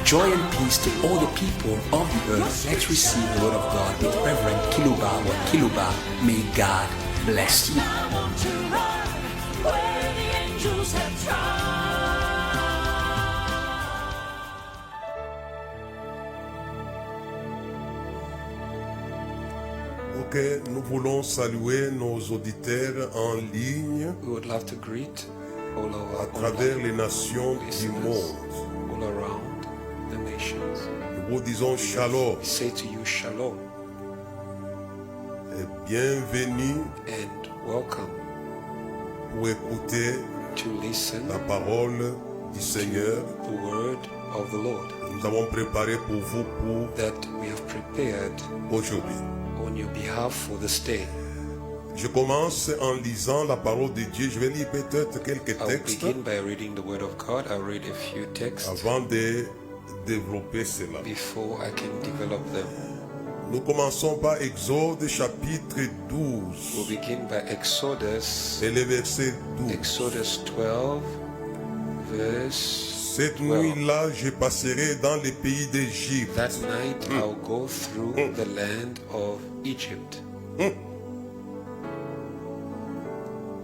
Joy and peace to all the people of the earth. Let's receive the word of God with Reverend Kiluba or Kiluba. May God bless you. Ok, nous voulons saluer nos auditeurs en ligne We would love to greet all à our travers online les nations du listeners monde. all around the nations. Nous vous disons shalom We say to you shalom et bienvenue and welcome pour écouter to listen la parole du Seigneur. the word of the Lord Nous avons préparé pour vous pour that we have prepared aujourd'hui. on your behalf for this day. Je commence en lisant la parole de Dieu. Je vais lire peut-être quelques I'll textes begin by reading the word of God. I'll read a few texts avant de développer cela. before I can develop them. Nous commençons par Exode chapitre 12 We'll begin by Exodus, et le verset 12. Exodus 12, verse Cette 12. nuit-là, je passerai dans le pays d'Égypte. That night I'll go through the land of Egypt,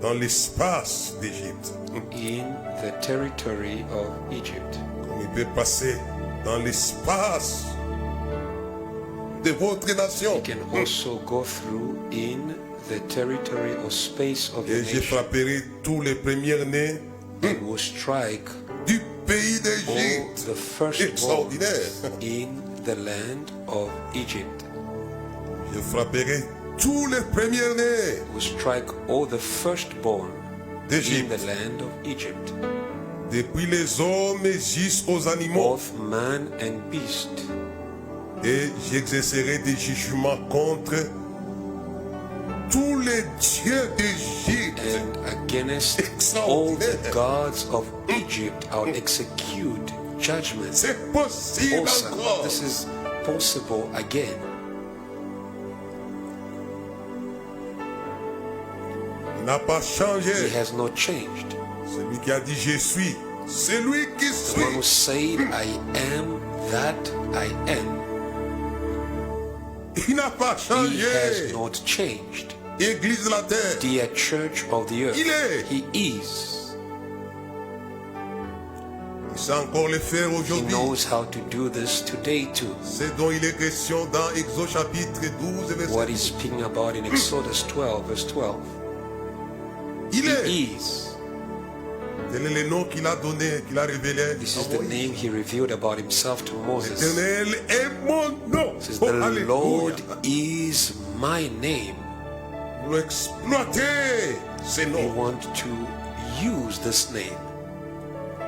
Dans l'espace d'Égypte. in the territory of Egypt. Comme il peut passer dans l'espace de votre nation. He can also go through in the territory or space of your Et je nation, frapperai tous les premiers-nés and will strike du pays all d'Égypte. the firstborn Extraordinaire. in the land of Egypt. Je frapperai tous les premiers-nés Will strike all the firstborn in d'Égypte. the land of Egypt, Depuis les hommes jusqu'aux animaux. both man and beast, Et j'exercerai des jugements contre tous les dieux d'Égypte. and against all the gods of Egypt I'll execute judgment. C'est possible Awesome. encore. This is possible again. Il n'a pas changé. He has not changed. Celui qui a dit je suis, c'est lui qui The one who suis. said, I am that I am. Il n'a pas He has changé. not changed. Église de la terre. Dear church of the earth, Il est. He is. Il sait encore le faire He aujourd'hui. knows how to do this today too. C'est dont il est question dans Exode chapitre 12 verset What 12. he's speaking about in Exodus 12, verse 12. Il est. He is. Quel est le nom qu'il a donné, qu'il a révélé? This is the name he revealed about himself to Moses. L'Éternel est mon nom. Says, Oh, the alléluia. Lord is my name. Nous exploiter ce We nom. want to use this name,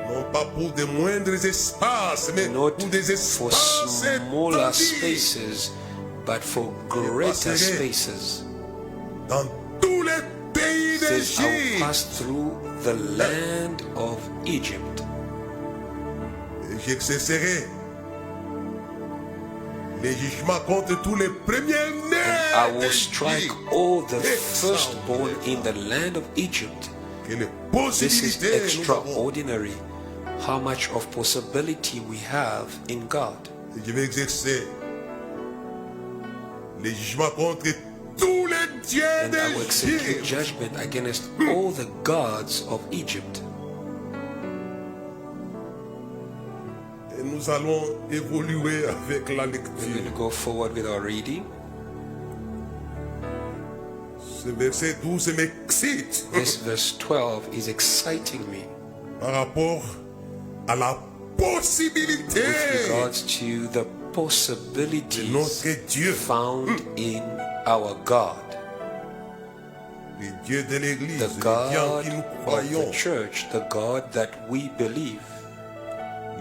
Non pas pour de moindres espaces, mais not pour des for espaces smaller étendus spaces, but for greater spaces. dans tous les pays Says, I will d'Égypte. pass through the land of Egypt, Et j'exercerai les jugements contre tous les premiers-nés I will strike d'Égypte. all the firstborn in the land of Egypt. Quelle This is possibilité nous avons. extraordinary. How much of possibility we have in God. Et je vais exercer les jugements contre tous les dieux And I will execute d'Égypte. judgment against all the gods of Egypt. Et nous allons évoluer avec la We're lecture. going to go forward with our reading. Ce verset 12 m'excite This verse 12 is exciting me par rapport à la possibilité with regards to the de possibilities notre Dieu, found in our God, le Dieu de l'Église, the le Dieu en God qui nous of croyons, the church, the God that we believe,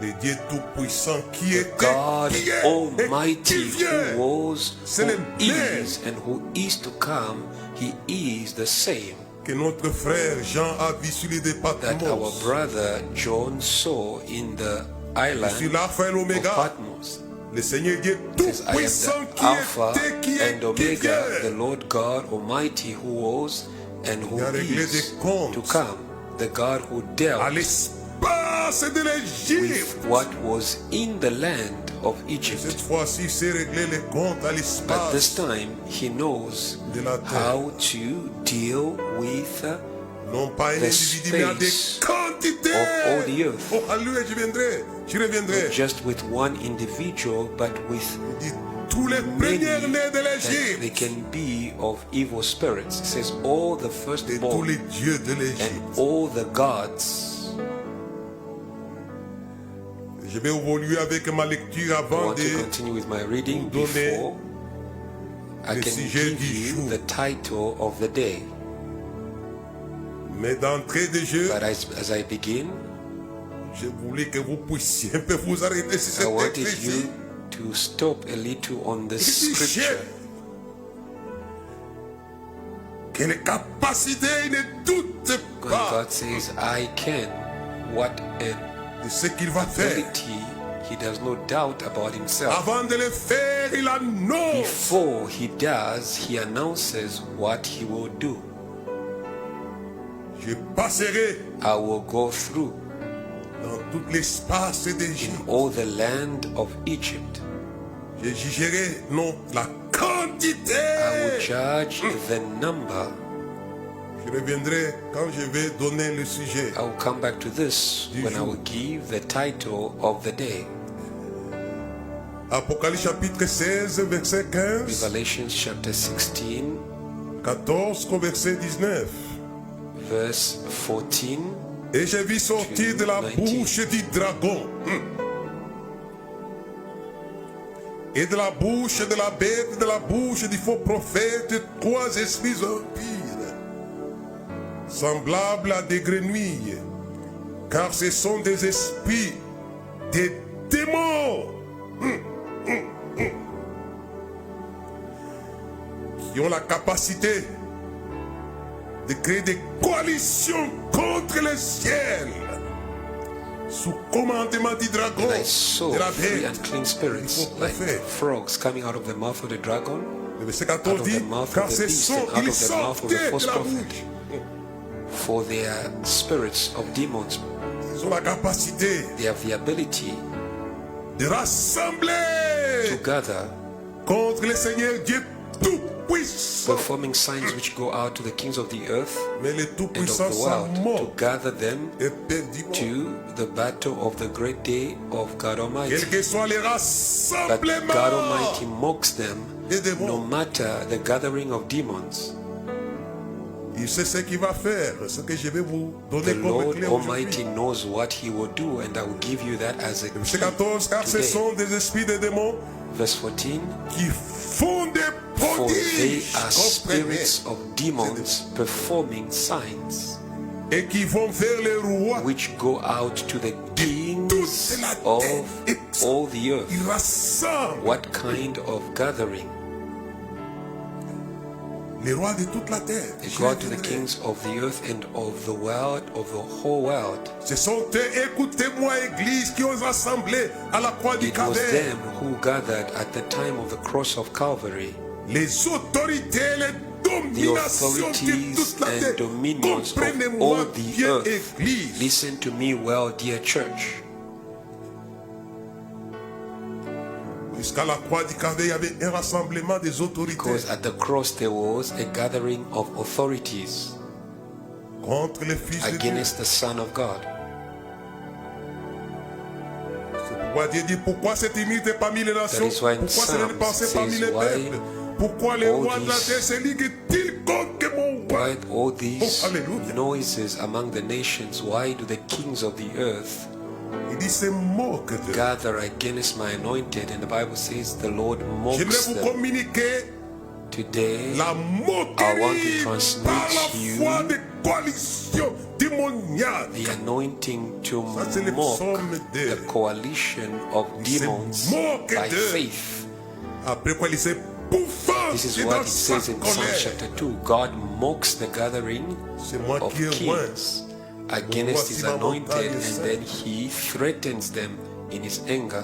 le Dieu tout-puissant qui the était, God qui est et Almighty qui vient. who was, C'est who le même. is, and who is to come. He is the same Que notre frère Jean a vu sur les that our départements. brother John saw in the Je island suis l'alpha et of l'oméga, Patmos. le Seigneur Dieu Says, I am tout-puissant the qui Alpha était, qui est, and qui Omega, the vient. Lord God Almighty who was and who Il a réglé is des comptes to come. the God who à dealt l'espace de l'Égypte. with what was in the land of Egypt. Cette fois-ci, c'est régler les comptes à But this l'espace time, he knows de la terre. how to deal with Non pas un the individu, mais à des space quantités. of all the earth. Oh, alléluia, je reviendrai. not just with one individual, but with Il dit, tous les many premiers-nés de that they l'Égypte can be of evil spirits. It says all the et tous firstborn les dieux de and l'Égypte. all the gods. Je vais évoluer avec ma lecture I avant want to de continue with my reading vous donner before I le can sujet give du you jour. the title of the day. Mais d'entrée de jeu, But as I begin, je voulais que vous puissiez un peu vous arrêter sur I cette wanted texte you ici. to stop a little on this Il dit, scripture. que les capacités ne doutent When pas God says, I can, what an de ce qu'il va faire. ability, he does no doubt about himself. Avant de le faire, il annonce. Before he does, he announces what he will do. Je passerai I will go through dans tout l'espace in d'Égypte. all the land of Egypt. Je jugerai non la quantité. I will judge the number. Je reviendrai quand je vais donner le sujet. I will come back to this when I will give the title of the day. Apocalypse chapitre 16, verset 15, Revelation chapter 16, 14 au verset 19. verse 14. Et j'ai vu sortir de la 19. bouche du dragon et de la bouche de la bête, de la bouche du faux prophète, trois esprits empires, semblables à des grenouilles, car ce sont des esprits, des démons qui ont la capacité de créer des coalitions contre le ciel sous commandement du dragon, And I saw de la three bête. unclean spirits faux like prophète. frogs coming out of the mouth of the dragon, Le verset out 14 of dit, the mouth car of the ce beast, sont, and out ils of the mouth of the sortaient false de la prophet. bouche. For they are spirits of demons. Ils ont la capacité They have the ability de rassembler to gather, contre le Seigneur Dieu Tout-Puissant. performing signs which go out to the kings of the earth Mais le and of Tout-Puissant the s'en world, to moque gather them et perdit. to the battle of the great day of God Almighty. Quels que soient les But God rassemblements Almighty mocks them des démons, no matter the gathering of demons. il sait ce qu'il va faire, ce que je vais vous donner The comme Lord clé Almighty aujourd'hui. knows what He will do, and I will give you that as a Verset key 14, car ce today. sont des esprits de démons Verse 14. qui font des For they prodiges, are comprenez, spirits of demons performing signs, et qui vont vers les rois. which go out to the kings Toute la of terre, all the earth. ils rassemblent What kind of gathering? les rois de toute la terre. They Je go out to the reviendrai. kings of the earth and of the world, of the whole world. Ce sont eux, écoutez-moi, Église, qui ont rassemblé à la croix du It was Calvaire. them who gathered at the time of the cross of Calvary. Les autorités, les The dominations de authorities toute la and terre. dominions of Comprenez-moi all the bien, earth. Église. Listen to me well, dear church. Jusqu'à la croix du Calvaire, il y avait un rassemblement des autorités Because at the cross there was a gathering of authorities contre le Fils de Dieu. against the Son of God. C'est pourquoi Dieu dit, pourquoi cette unité parmi les nations? That is why in Pourquoi cela ne Psalms pensée says parmi les why peuples? Pourquoi les all rois de la these- terre se liguent-ils contre mon roi? Why all these Oh, hallelujah. noises among the nations? Why do the kings of the earth Il dit, c'est moque de. gather against my anointed? And the Bible says the Lord mocks J'aimerais vous them. communiquer Today, la I want to moquerie transmit par la you foi des coalitions démoniaques. the anointing to Ça, c'est le mock psaume the 2. coalition of Il se demons moque by d'eux. faith. Après quoi, il s'est bouffant This is et what dans it sa says in Psalm colère. chapter 2. God mocks the gathering C'est moi of qui ai loin. kings against his Voici ma anointed, montagne and sainte. then he threatens them in his anger.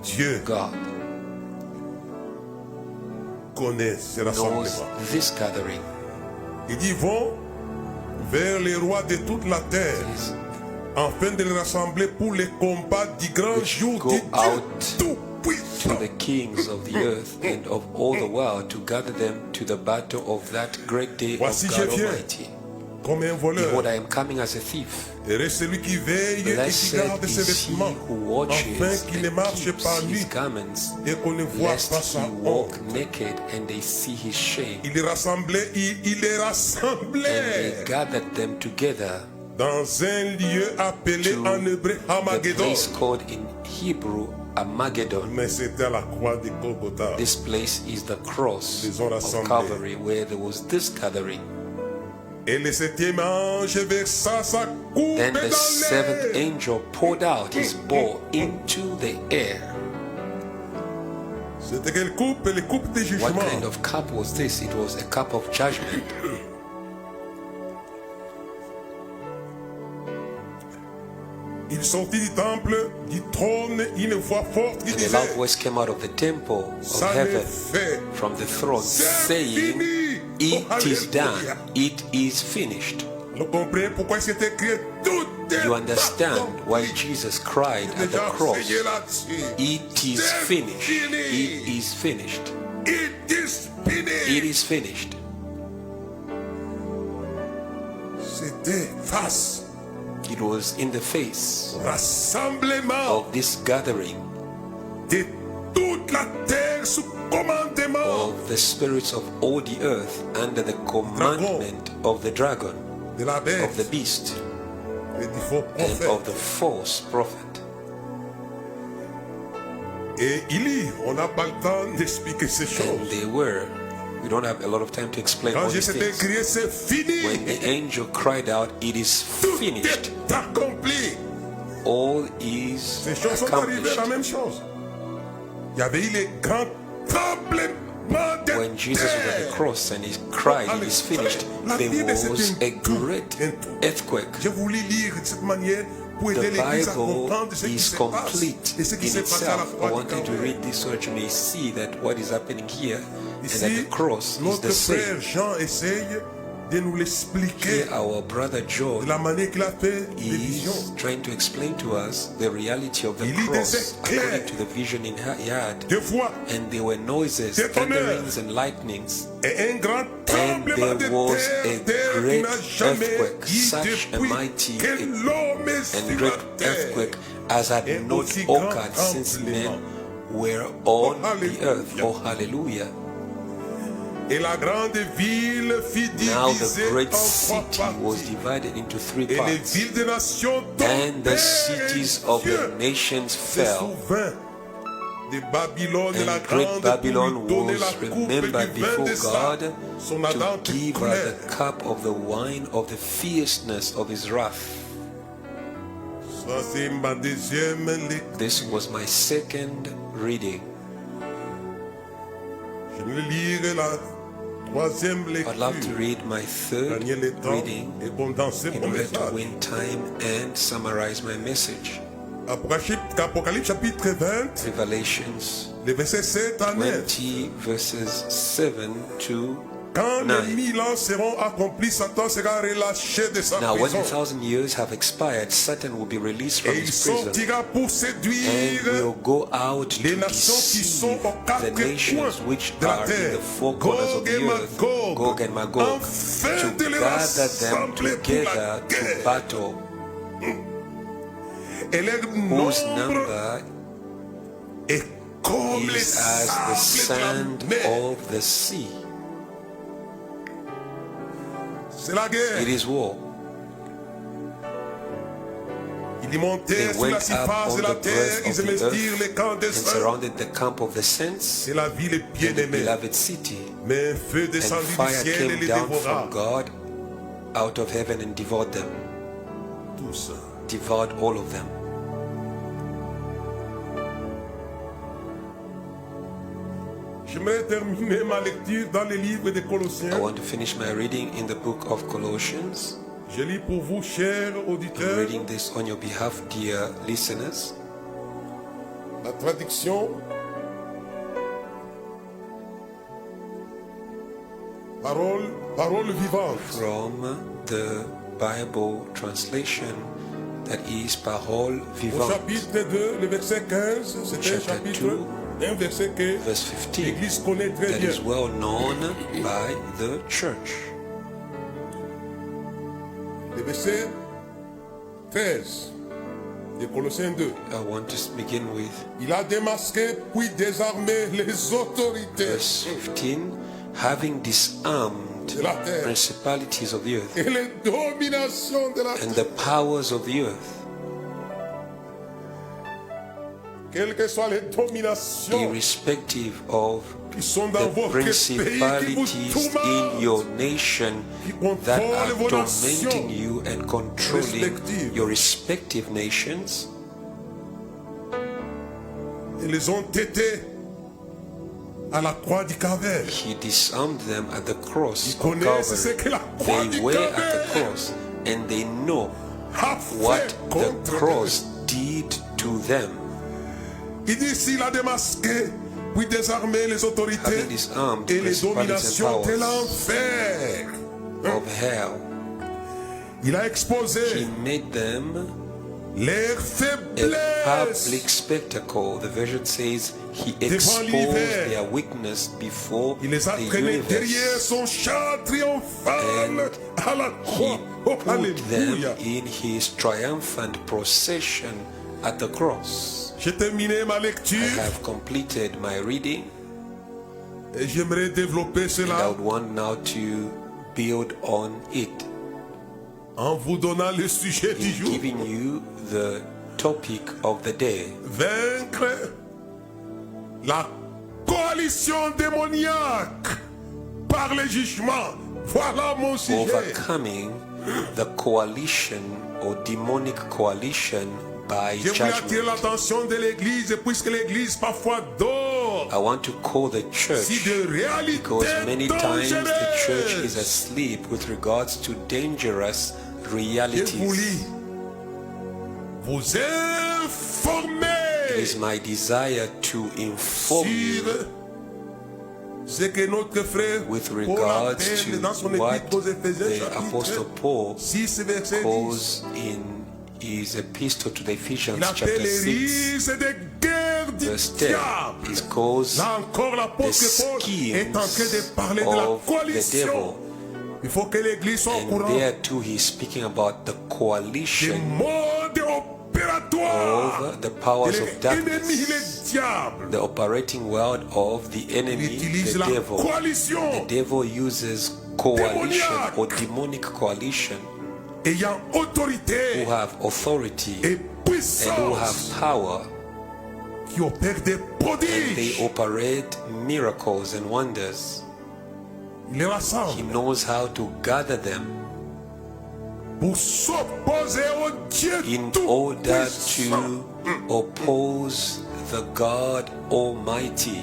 Dieu God connaît ce knows rassemblement. this gathering. Il dit, vont vers les rois de toute la terre, is afin de les rassembler pour les combats du grand which jour go de Dieu out to Tout-Puissant. the kings of the earth and of all the world to gather them to the battle of that great day of Voici, God je viens. Almighty. Comme un voleur. Behold, I am coming as a thief. Heureux celui qui veille et qui Blessed garde ses is he vêtements, who watches afin qu'il ne and marche keeps pas his nu garments, et qu'on ne voit lest pas he sa walk honte. naked and they see his shame. Il les rassemblait, il les And rassemblait they gathered them together dans un lieu appelé to en hébreu the Hamagedon. place called in Hebrew Armageddon. Mais c'était à la croix de Golgotha. This place is the cross Les ont of rassemblés. Calvary, where there was this gathering. Et le septième ange versa sa coupe Then the dans seventh l'air. angel poured out his bowl into the air. C'était quelle coupe? Les coupes de What jugement. kind of cup was this? It was a cup of judgment. Il sortit du temple, du trône, une voix forte qui And a disait, loud voice came out of the temple of ça heaven n'est fait. from the throne, C'est saying, fini. It Oh, is done, Alléluia. it is finished. Vous comprenez pourquoi il s'est écrit tout est You understand why accompli. Jesus cried at the Déjà cross, enseigné là-dessus. It is C'est finished, fini. it is finished, It is finished. it is finished. C'était face It was in the face au rassemblement of this gathering de toute la terre sous commandement of the spirits of all the earth under the commandment of the dragon, de la of the bête beast, et du faux and of prophète. the false prophet. Et il lit, on n'a pas le temps d'expliquer ces And choses. they were, we don't have a lot of time to explain all Quand these Jésus things. crié, c'est fini. When the angel cried out, it is Tout finished, est accompli. all is Ces choses sont arrivées accomplished. la même chose. Il y avait eu les grands tremblements de When Jesus was at the terre. cross and he cried, it is finished, there was a great earthquake. J'ai voulu lire de cette manière pour The aider l'Église à Bible comprendre ce qui is se passe complete et ce qui in s'est passé à la itself. I croix du want you to Calvaire. read this so that you may see that what is happening here and that Ici, the cross is notre the frère same. Jean essaye de nous l'expliquer Here our brother de John la manière qu'il a fait des is visions. trying to explain to us the reality of the Il lit des cross éclairs. according to the vision in he had. Deux fois, And there were noises, Des tonnerres. thunderings and lightnings. et un grand And tremblement de there was terre, a terre qui great n'a jamais earthquake, eu such a depuis mighty que l'homme est and sur great la terre. earthquake as had Et not aussi grand occurred since tremblement. men were on the hallelujah. earth. Oh, hallelujah. Et la grande ville fut Now the divisée great en trois city was parties. divided into three Et les parts, villes des nations and the tombèrent, cities et of Dieu the nations se fell. souvint de Babylone et la And great grande Babylon pour lui donner was la coupe remembered du vin before de sa, God son to ardente give her colère. the cup of the wine of the fierceness of his wrath. Ça c'est ma deuxième lecture. This was my second reading. Je vais lire la troisième I'd love to lecture. read my third Gagner le temps reading et condenser in mon order to message. win time and summarize my message. Apocalypse chapitre 20, Revelations les versets 7 à 9. 20 verses 7 to Quand 9. les 1000 ans seront accomplis, Satan sera relâché de sa Now, when prison. 1,000 years have expired, Satan will be released from Et il his prison sortira pour and séduire will go out to les nations qui sont deceive aux quatre the nations coins which de la are in terre, the four corners of Gog et the earth, Magog, Gog and Magog, afin to de les gather them rassembler pour la together to guerre. battle, Et leur whose nombre number est comme les is as the sables sand de la mer. of the sea. C'est la guerre. It is war. Ils montaient They sur la went up surface on de la the terre, breast ils of the investirent les earth camps des and saints. surrounded the camp of the saints C'est la ville and the bien-aimée. beloved city. Mais un feu And descendit du fire ciel et came les down dévora. from God out of heaven and devoured them, Tous. devoured all of them. J'aimerais terminer ma lecture dans le livre de I Colossiens. want to finish my reading in the book of Colossians. Je lis pour vous, chers I'm auditeurs, reading this on your behalf, dear listeners. la traduction Parole vivante. from the Bible translation that is Parole Au Vivante, chapitre 2, le verset 15, c'est un Chapter chapitre, un verset que verse 15, l'Église connaît très that bien. is well known by the church. Le verset 13 de Colossiens 2. I want to begin with Il a démasqué puis désarmé les autorités verse 15, having disarmed de la terre principalities of the earth et les dominations de la and terre. the powers of the earth, Quelles que soient les dominations irrespective of qui sont dans the votre pays, qui vous principalities in your tourmentent, nation qui that contrôlent are vos tormenting nations you and controlling respectives. your respective nations, et les ont été à la croix du Calvaire. he disarmed them at the cross Ils of connaissent ce que Calvary. la croix They du were at the Calvaire cross and they know a what fait the contre cross did to them. eux. Il dit s'il a démasqué, puis désarmé les autorités Having disarmed et les principalities dominations and de powers l'enfer. of hell, Il a he exposé made them leurs a public faiblesses. spectacle. The version says he Devant exposed l'hiver. their weakness before Il les a the traînés derrière universe. son char triomphal à la He croix. Oh, put them alléluia. in his triumphant procession at the cross. J'ai terminé ma I lecture have completed my reading, et j'aimerais développer and I cela would want now to build on it, en vous donnant le sujet du in jour. giving you the topic of the day. Vaincre la coalition démoniaque par le jugement. Voilà mon sujet. Overcoming the coalition or demonic coalition by Je voulais attirer judgment. l'attention de l'Église, puisque l'Église parfois dort I want to call the si church de réalités because many times the church is dangereuses. asleep with regards to dangerous Je vous realities. lis, vous informer It is my desire to inform you sur ce que notre frère with Paul regards appelle dans son to what épître aux Éphésiens the Apostle chapitre Paul 6 verset 10. calls in his epistle to the Ephesians Il appelle chapter les 6 risques des guerres du verse 10. diable. It calls Là encore, the l'apôtre Paul est en train schemes de parler de la of the coalition. devil. Il faut que l'Église soit au And courant there too he's speaking about the du coalition mode opératoire of the powers de of l'ennemi, darkness, le diable. the operating world of the Il enemy, utilise the la devil. The coalition devil uses coalition Démoniaque. or demonic coalition ayant autorité who have authority et and who have puissance power, qui opèrent des and they prodiges. operate miracles and wonders. Il les He rassemble knows how to gather them pour s'opposer au Dieu in order tout-puissant. to oppose the God Almighty.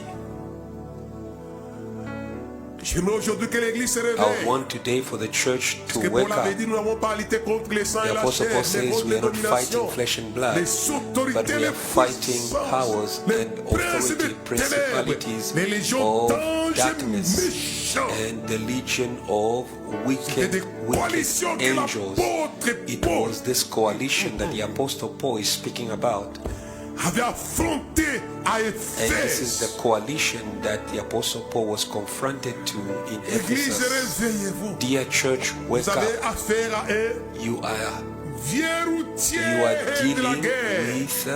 J'aimerais aujourd'hui que l'Église se I réveille. want today for the church Parce to que Paul wake avait up. dit, nous n'avons pas à lutter contre les sangs et The la Apostle chair, Paul mais says contre we les are not dominations, fighting flesh and blood, les autorités, but we les are fighting puissances, powers les and authority, ténèbres, principalities les légions of d'anges darkness méchants. and the legion of C'était des wicked coalitions que angels. l'apôtre It Paul was this coalition that the Apostle Paul is speaking about. avait affronté à And this is the Éphèse. coalition that the Apostle Paul was confronted to in Église, Ephesus. réveillez-vous. Dear church, wake Vous avez up. affaire à un You are vieux routier you are de la dealing guerre. with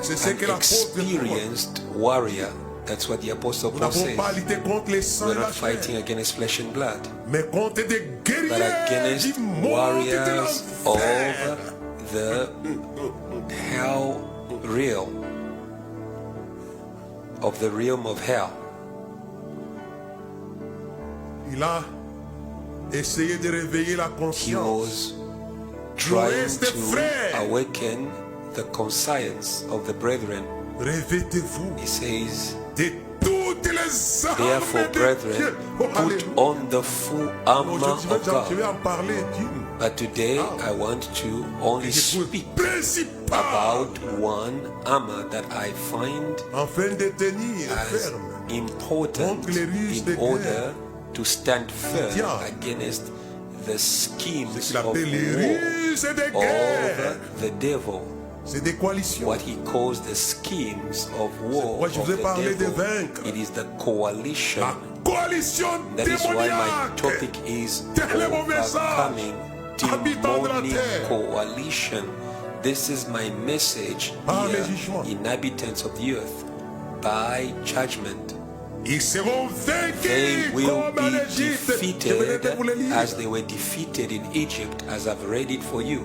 C'est ce an que l'apôtre Paul. experienced warrior. That's what the Apostle Nous Paul n'avons says. pas à lutter contre les sangs We're et la not chair, fighting against flesh and blood, mais contre des but guerriers against du monde de warriors l'enfer. of the hell realm, of the realm of hell. Il a essayé de réveiller la He conscience. was trying reste to frère. awaken the conscience of the brethren. Revêtez-vous He says, de toutes les armes therefore, de brethren, Dieu. Oh, put alléluia. on the full armor Aujourd'hui, of je vais God. en parler d'une. But today I want to only speak Principal, about one armor that I find afin de tenir as ferme important contre les ruses de in order to stand firm diable. against the schemes qu'il of appelle les war ruses des of guerres. the devil. C'est des coalitions. What he calls the schemes of war pourquoi je of vous ai the parlé de devil. vaincre. It is the coalition. La coalition That is why my démoniaque. topic is Tel est mon message. overcoming Habitants de la demonic terre. coalition. This is my message, Par dear les jugements. inhabitants of the earth, by judgment. Ils seront They vaincus will comme en be Égypte. Je venais de vous le defeated lire. as they were defeated in Egypt, as I've read it for you.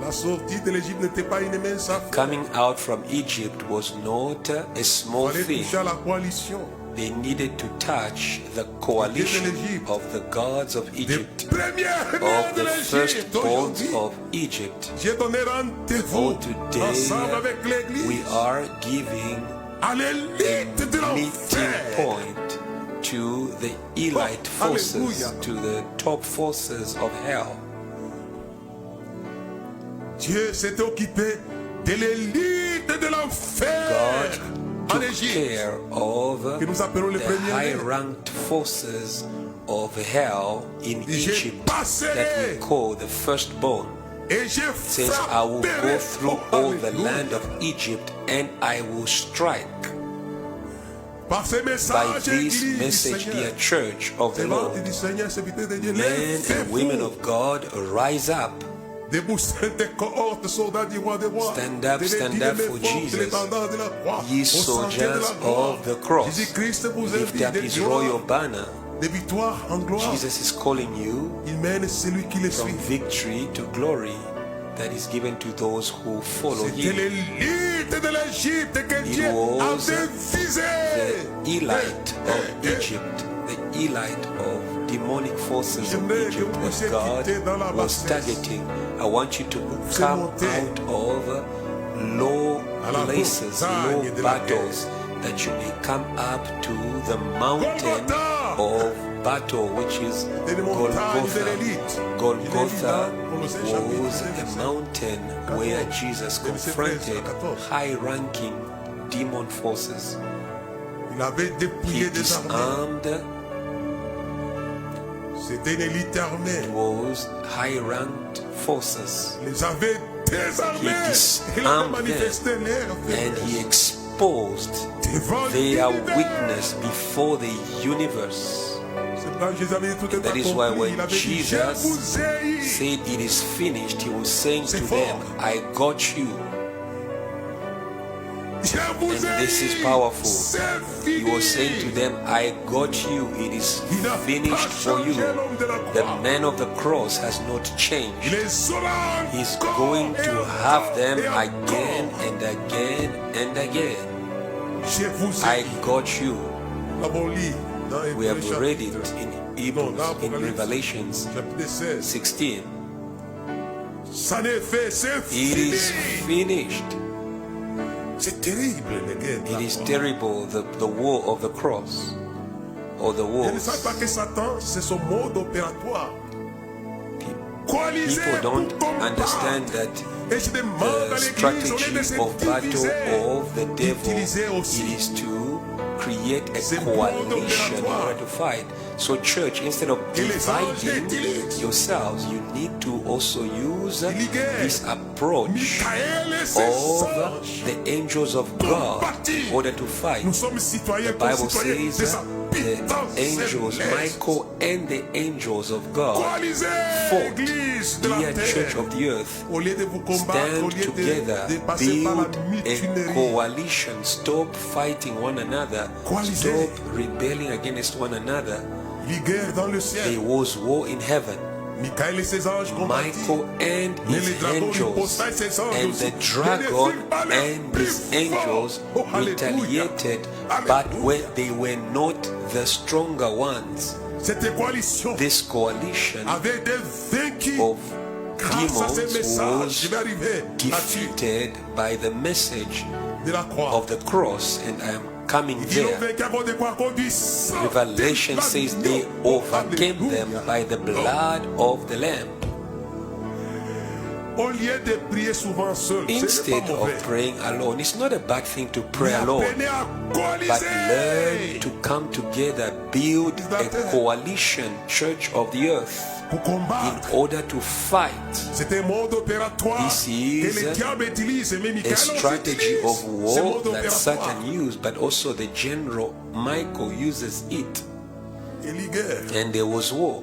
La sortie de l'Égypte n'était pas une mince affaire. Coming out from Egypt was not a small Il fallait thing. toucher à la coalition They needed to touch the coalition of the gods of des Egypt, premières of mères de the l'Égypte. firstborns Aujourd'hui, of Egypt. j'ai donné rendez-vous Oh, today ensemble avec we l'Église are giving à l'élite de meeting l'enfer. point to the elite Oh, forces, hallelujah. to the top forces of hell. Dieu s'est occupé de l'élite de l'enfer God en took Égypte. care of Que nous appelons les the premiers. high-ranked forces of hell in J'ai Egypt passé that we call the firstborn. et j'ai Says, I will go frappé. through Oh, all the hallelujah. land of Egypt and I will strike. Par ces By messages, this Église du message, Seigneur, dear church of the servantes Lord, du Seigneur, serviteurs de Dieu, men and women lèvez-vous. of God, rise up. Déboussez des cohortes, soldats du roi des rois. Stand up, de stand l'édit up de for mes forces, Jesus. l'étendard de la croix, Ye au sentier de la soldiers gloire. of the cross. Jésus-Christ vous Lift invite up de his royal gloire, banner. de victoire en gloire. Jesus is calling you Il mène celui qui le from suit. victory to glory that is given to those who follow C'était him. l'élite de l'Égypte que It Dieu was avait visé. The elite of Egypt, the elite of demonic forces of J'aimerais que Egypt vous that puissiez God quitter dans la was bassesse. targeting. I want you to Vous come montez out of low à la places, montagne low de la battles, that you may come up to the mountain Golgotha. of battle, which is C'est une montagne de Golgotha. l'élite. Golgotha Colossiens chapitre was 5, a mountain where Jesus confronted high-ranking demon forces. Il avait He dépouillé des armées. disarmed C'était une élite armée. those high-ranked forces, Les avait désarmés. He disarmed Il a manifesté leur and he faiblesse exposed devant their l'univers. weakness before the universe. C'est pourquoi Jésus avait dit tout est That is why accompli. when Il avait dit, je Jesus vous ai eu. said it is finished, he was saying to C'est them, fort. I got you. Je vous And ai this is eu. powerful. C'est He fini. was saying to them, I got you. It is Il n'a finished pas for you. changé l'homme de la The croix. man of the cross has not Il changed. est là He's encore going et to encore have them et again encore. and again and again. Je vous I ai eu. got you. Nous l'avons lu dans We have Hébreux read it chapitre- in Non, Hebrews, dans in Apocalypse, Revelations chapitre 16. 16. Ça n'est fait, c'est It is fini. finished. C'est terrible, les guerres. de It la is croix. terrible, the war of the cross, or the Je ne wars. savais pas que Satan, c'est son mode opératoire. Coaliser People don't pour combattre. understand that Et je demande à the l'église, au lieu de strategy se of battle diviser, of the devil d'utiliser aussi it is to create a C'est coalition in opératoire. order to fight. So church, instead of Et les anges dividing utilisent. yourselves, you need to also use Illégal. this approach Michael et ses of anges. the angels of God Combattre. in order to fight. Nous sommes citoyens, The Bible concitoyens says des the habitants angels, célestes. Michael and the angels of God, Coaliser fought, l'église de la dear church terre. of the earth, Au lieu de vous combattre, au stand lieu together, de passer par la build a mutinerie. coalition, stop fighting one another, Coaliser. stop rebelling against one another. Les guerres dans le There ciel. was war in heaven. Michael et ses anges combattirent. Michael and Mais his les dragons angels ripostaient ses anges and aussi. the dragon and his angels Oh, hallelujah. retaliated, but Hallelujah. when they were not the stronger ones, Cette coalition this coalition avait été vaincue of grâce à ces demons messages. was Je vais arriver là-dessus defeated by the message de la croix. of the cross, and I am coming Ils l'ont there. vaincu à cause de quoi? À cause du sang Revelation de says l'agneau. they overcame them Alléluia. by the blood of the Lamb. Au lieu de prier souvent seul, ce n'est Instead pas of mauvais. praying alone, it's not a bad thing to pray Mais alone, apprenez à but learn coaliser to come together, build a coalition, church of the earth, pour in combattre. order to fight. C'est un mode opératoire This is que le diable utilise. Mais A Michael strategy utilise of ce war mode that opératoire. Satan used, but also the general Michael uses it. Il y a guerre. And there was war,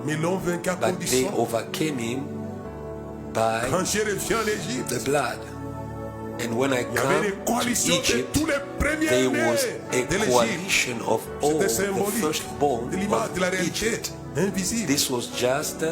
Mais ils l'ont vaincu à but they condition. overcame him by Quand j'ai reviens en Égypte, the blood. And when I il y avait des come to coalitions de Egypt, tous les premiers there nés was de a l'Égypte. coalition of all C'était the symbolique firstborn de l'image de la of réalité Egypt. invisible. This was just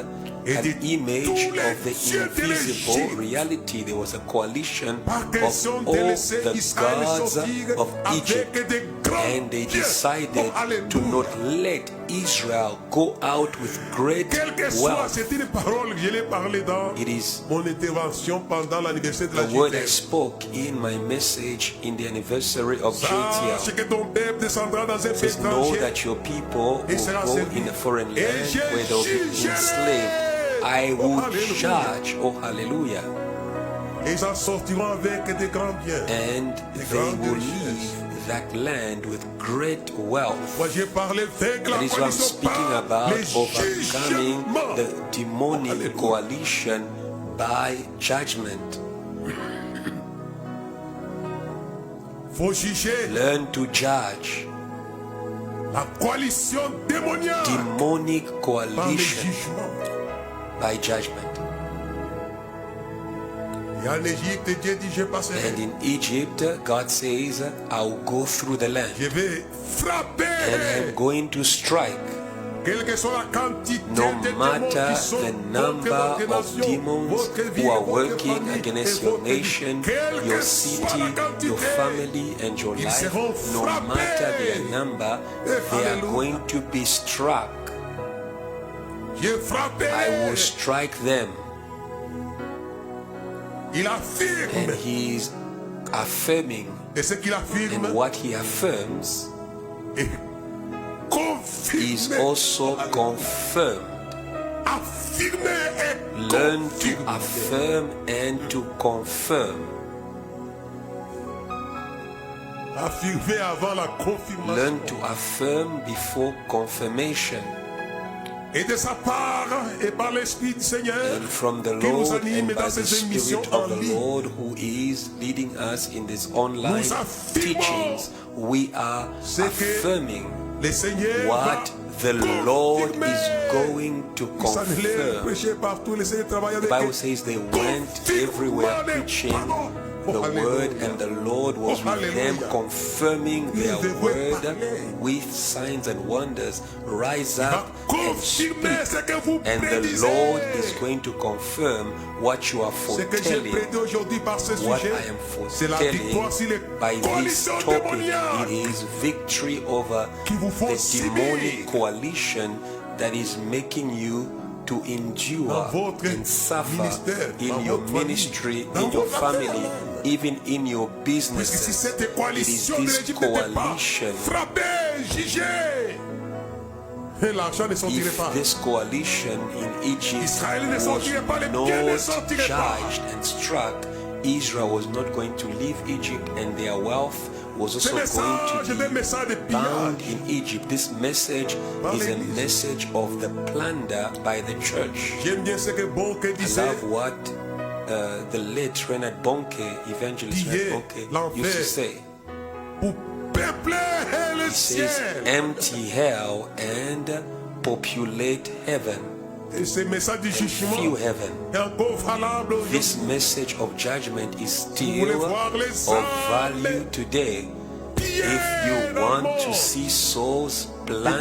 Et an de image tous of les the dieux de invisible l'Égypte. reality. There was a coalition Par of question de all laisser the Israël gods sortir of Egypt. avec des grands And they dieux. decided Oh, to not alléluia. let Israel go out with great Quelle que soit, wealth. c'est une parole que je l'ai parlé dans It is mon intervention pendant l'anniversaire de la the word I JTL. spoke in my message in the anniversary of Sache JTL. que ton peuple descendra dans un pays It says, know étranger. that your people Et will sera go servi. in a foreign Et land je where they will be jugerai. enslaved. I Oh, will hallelujah. judge, oh hallelujah, Et ils en sortiront avec des grands biens. and they will leave that land with great wealth. Moi j'ai parlé avec la That is what I'm coalition speaking par about, les overcoming jugements. the demonic Hallelujah. coalition by judgment. Faut juger Learn to judge la coalition démoniaque demonic par les coalition jugements. by judgment. Et en Égypte, Dieu dit, je passerai. And in Egypt, God says, I'll go through the land Je vais frapper. and I'm going to strike. Quelle que soit la quantité No de démons matter qui sont the contre number votre of nation, demons votre vie, who are votre working famille against et your votre vie. nation, Quelle your que city, soit la quantité, your family, and your ils life, seront no frappés. matter their number, they are Hallelujah. going to be struck. j'ai frappé. I will strike them. Il affirme. And he's affirming, Et ce qu'il affirme and what he affirms est confirmé. is also confirmed. Affirmé et Learn to confirmé. affirm and to confirm. Affirmé avant la confirmation. Learn to affirm before confirmation. Et de sa part et par l'Esprit du Seigneur And from the qui nous Lord anime and by dans the ces émissions Spirit en of the ligne. Lord who is leading us in these online Nous affirmons teachings, we are ce que affirming Le Seigneur what the va Lord confirmer. is going to Ils s'en allaient confirm. prêcher partout, les Seigneurs travaillaient The avec Bible eux. says they went everywhere preaching the word, and the Lord was Oh, with them, hallelujah. confirming their Il devait word parler. with signs and wonders. Rise Va up and speak. confirmer ce que vous And the prédisez. Lord is going to confirm what you are Ce que j'ai foretelling. prédit aujourd'hui par ce What sujet, I am c'est la foretelling victoire sur les by this coalitions topic, it démoniaques is victory over qui vous font the subir demonic coalition that is making you to endure dans votre and suffer ministère, dans in your votre famille, ministry, dans in your votre family, affaire. even in your Puisque si businesses. cette It is coalition de this l'Égypte n'était pas coalition. frappée, jugée, et l'argent ne sortirait If pas. this coalition in Egypt Israël ne was sortirait pas, les biens ne not sortiraient pas. judged and struck, Israel was not going to leave Egypt, and their wealth was Ce also message going est un to be message de bound pillage. in Egypt. This message Par is a l'Église. message of the plunder by the church. J'aime bien ce que Bonke I disait. love what the late Renard Bonke, evangelist Piller Renard Bonke, l'enfer. used to say. Pour peupler le He says, ciel. empty hell and populate heaven. Et ce message du jugement Few heaven. est encore valable aujourd'hui. This message of judgment is Vous voulez still voir les of value âmes today. pillées If you dans le want to monde, see souls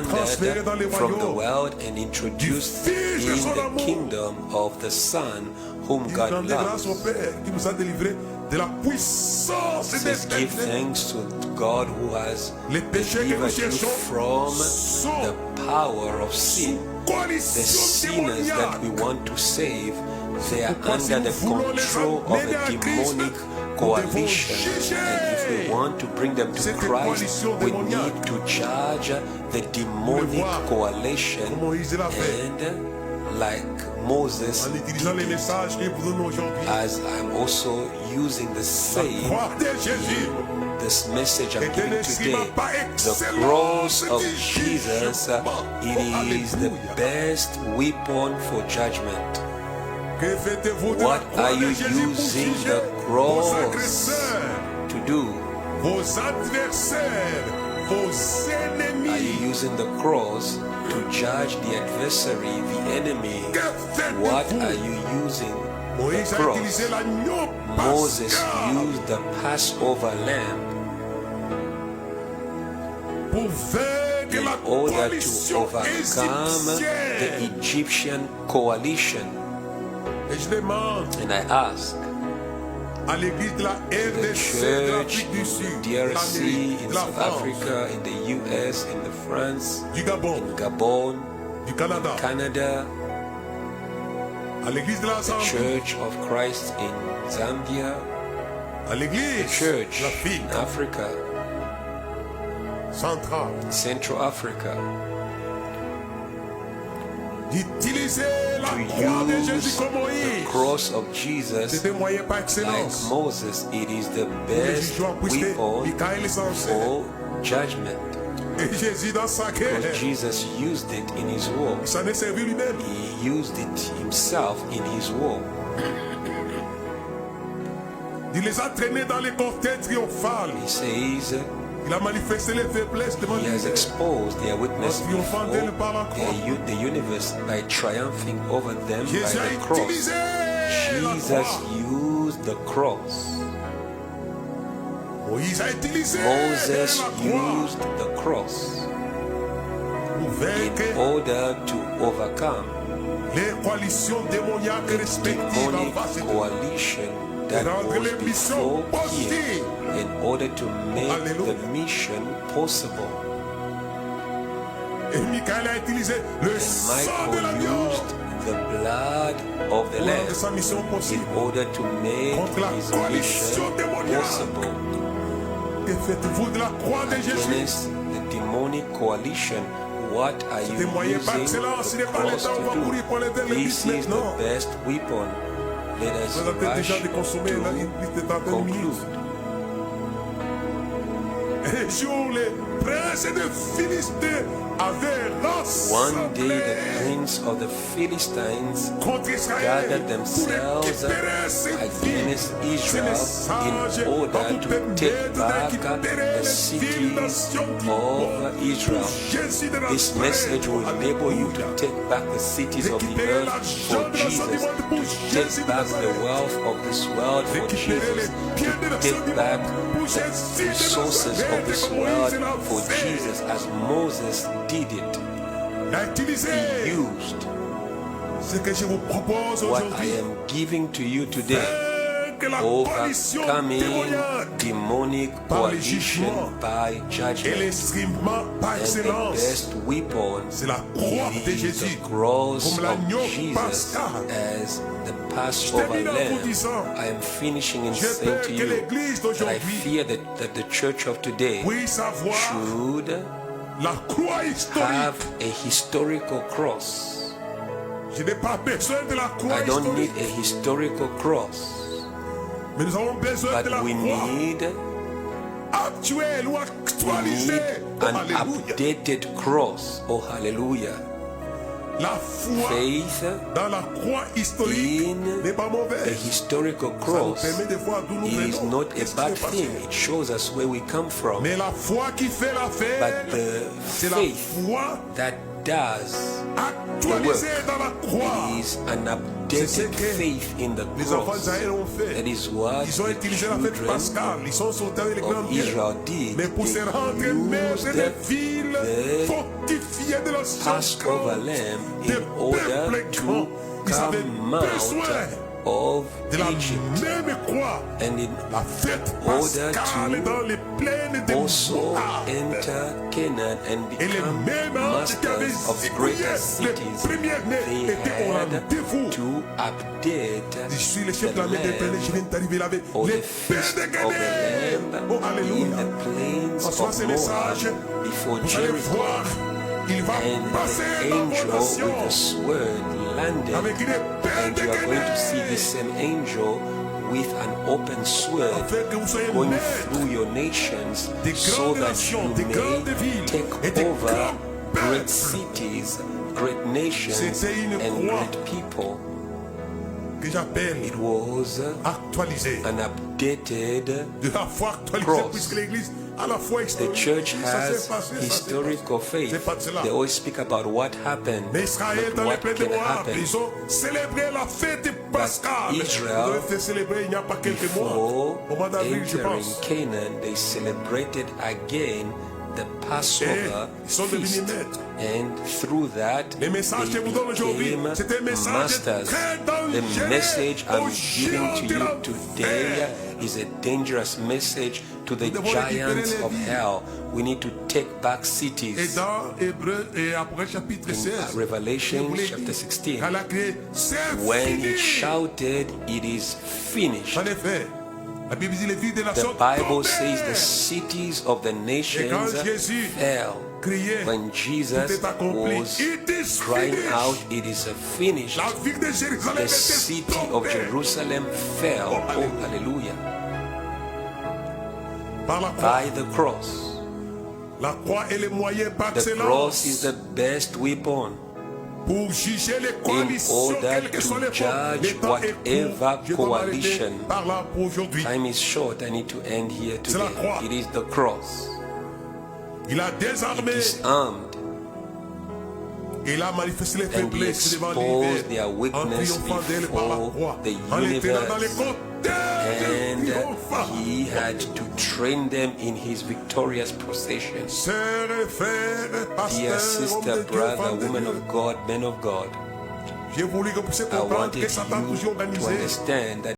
transférés dans les plundered from the royaumes world and introduced du Fils de in son the amour. kingdom of the Son whom il God rendait grâce au loves, Père qui nous a délivrés de la puissance des says give ténèbres. thanks to God who has Les péchés que nous delivered you cherchons from sont the power of sin. The coalition sinners that we démoniaque. want to save, they are Pourquoi si under the nous voulons les control of amener a à Christ, demonic nous coalition. devons juger And if we want to bring them to cette Christ, coalition we démoniaque. need to judge the demonic voir coalition comment Moïse l'a fait. and like Moses, en utilisant les messages que nous donnons aujourd'hui. as I'm also using the same, Croix de Jésus this message I'm est un giving instrument today. par The excellence cross of du Jesus, jugement. it is the Alléluia. best weapon for judgment. Que faites-vous de What la croix are you de Jésus pour using juger the vos cross agresseurs, to do? vos adversaires, vos Are ennemis? you using the cross to judge the adversary, the enemy? Que faites-vous? What are you using the Moïse a cross? utilisé l'agneau Moses pascal used the Passover lamb pour vaincre la in order to coalition overcome the égyptienne. Egyptian coalition. Et je demande And I ask à l'église de la the RDC, de church l'Afrique du Sud, in de DRC, l'Amérique, in de la South France, Africa, in the US, in the France, du Gabon, in Gabon, du Canada, Canada, à l'église de la the Zambie, Church of Christ in Zambia, à the l'église church de l'Afrique in Africa, centrale, Central Africa, d'utiliser la to croix de Jésus use comme the Moïse. cross of Jesus C'est un moyen par like excellence Moses. It is the pour les best jugements, puisque weapon Michael est censé. for judgment. Et Jésus dans sa guerre, Because Jesus used it in his war. il s'en est servi lui-même. He used it himself in his war. Il les a traînés dans les cortèges triomphales. He says Il a manifesté les faiblesses devant he has lui. exposed their weakness En triomphant d'elle par la before croix. the universe by triumphing over them by Jésus a the cross. utilisé la Jesus croix. used the cross. Moïse a utilisé Moses la croix used the cross pour in vaincre order to overcome les coalitions démoniaques respectives en demonic face de lui. coalition that Rendre was les missions before him possibles. in order to make Alléluia. the mission possible. Et Michael a utilisé le And sang de Michael l'agneau used the blood of the pour rendre sa Lamb mission in possible. order to make Contre la his coalition mission démoniaque. possible Que faites-vous de la croix de Jésus? against the demonic coalition. What are you Des moyens par using excellence, il n'est the pas le cross temps où on va to mourir pour les vers do? les This buts is maintenant. the best weapon. Let us Vous avez déjà rush de consommer la to liste de temps de minutes. conclude. Un jour, les princes de Philistins avaient One day the rassemblé prince of the Philistines contre Israël gathered pour themselves récupérer ses against villes. Ce Israel message in order va vous to permettre take back d'équipérer the les cities villes nations du monde of Israel. pour Jésus de This Nazareth. message will enable you to Alléluia. take back the cities of the Récupérer earth l'argent for de la Jesus, du monde pour to Jésus take de back the Nazareth. wealth of this world for Récupérer les Jesus, biens de la to take back pour the Jésus de resources of Nazareth, this comme world Moïse l'a for fait. Jesus as Moses did it. Il a utilisé He used ce que je vous propose what I aujourd'hui. am giving to you today. Que la coalition Overcoming démoniaque demonic par les coalition jugements by et judgment. l'instrument par And the excellence, best weapon c'est la croix de is Jésus. the cross Comme of l'agneau Jesus pascal. as the Passover termine en vous lamb. disant, I am finishing in j'ai saying peur to que you l'église that I d'aujourd'hui fear that the church of today puisse avoir should la croix historique. have a historical cross. Je n'ai pas besoin de la croix I don't need historique, a historical cross, mais nous avons besoin de but la we croix need actuelle ou We actualisée. need Oh, an alléluia. updated cross. Oh, hallelujah. La foi Faith dans la croix historique in n'est pas a mauvaise. historical Ça nous cross permet de voir d'où nous is venons. not Qu'est-ce a qui bad s'est passé. thing. It shows us where we come from. Mais la foi qui fait l'affaire, But the c'est la faith foi that does actualisée dans la croix. is an C'est ce updated que faith in the Les enfants cross. d'Israël ont fait. That is what Ils ont the utilisé la fête children pascale. Ils sont sautés avec les grandes of Israel pierres. did. Mais pour se rendre They maîtres used des villes the fortifiées de la Passover lamb des in order peuples to grands. Ils avaient come besoin out of de la Egypt. même croix. And in La fête order pascale to dans les plaines de also Moab. enter Canaan and Et les become mêmes anges qui avaient masters of zigouillé greater les cities. premiers-nés They étaient au had rendez-vous. to update Je suis le chef the de la main des Pélés, je lamb viens d'arriver là-bas. or Les the feast pères de of the Guinée. lamb Oh, in alléluia. the plains Reçois of ces messages. Moab before Vous allez Jericho. voir, il va And passer the dans vos angel nations. with the sword landed, avec une épée and you are going to see the same angel with an open sword afin que vous soyez going maîtres through your nations, des so grandes that nations, you des grandes may villes et take des over grands great peuples. cities, great nations, C'était une and croix great people. que j'appelle It was actualisée. an updated De la foi actualisée, cross. puisque l'Église a la foi The historique. church Ça has s'est passé, ça s'est historical passé. faith. C'est pas de cela. They always speak about what happened, Mais Israël, not dans les what plaines de can Moab, happen. ils ont célébré la fête pascale. Israel, Vous devez célébrer il n'y a pas quelques mois. Before Au mois d'avril, je entering pense. Canaan, they celebrated again the Passover ils sont devenus feast. maîtres. And through that, Les messages they que vous donne aujourd'hui, became c'est un message masters. très The dangereux message I'm aux giving géants to de you l'enfer. today is a dangerous message to the Nous devons giants récupérer les of villes. hell. We need to take back Et cities. dans Hébreux et après chapitre 16, Revelation je vous l'ai chapter dit, 16, quand elle a crié, c'est when fini. he shouted, "It is finished," En effet, la Bible dit les villes des the nations Bible says the tombèrent. cities of the nations Jésus fell. Criait, When tout Jesus est accompli. was It is crying finished. out, "It is finished," La ville de Jérusalem the était city of tombée Jerusalem fell. Oh, Oh, hallelujah. par la croix. By the cross. La croix est le moyen par The cross is excellence the best weapon pour juger les in coalitions, order quelles que soient les to formes. judge Le temps est whatever court. Je dois m'arrêter coalition. par là pour aujourd'hui. Time is short. I need to end here C'est la today. croix. It is the cross. Il a désarmé, Disarmed il a manifesté les and he faiblesses devant exposed their l'univers, en weakness triomphant d'elle par la before croix, the en les tenant dans les universe. côtés de triomphe. He had to train them in his victorious procession. Sœurs et frères, Dear pasteurs, hommes sister, de Dieu, brother, femmes de woman Dieu, of God, men of God, j'ai voulu que vous puissiez I comprendre wanted que Satan a toujours you to organisé understand that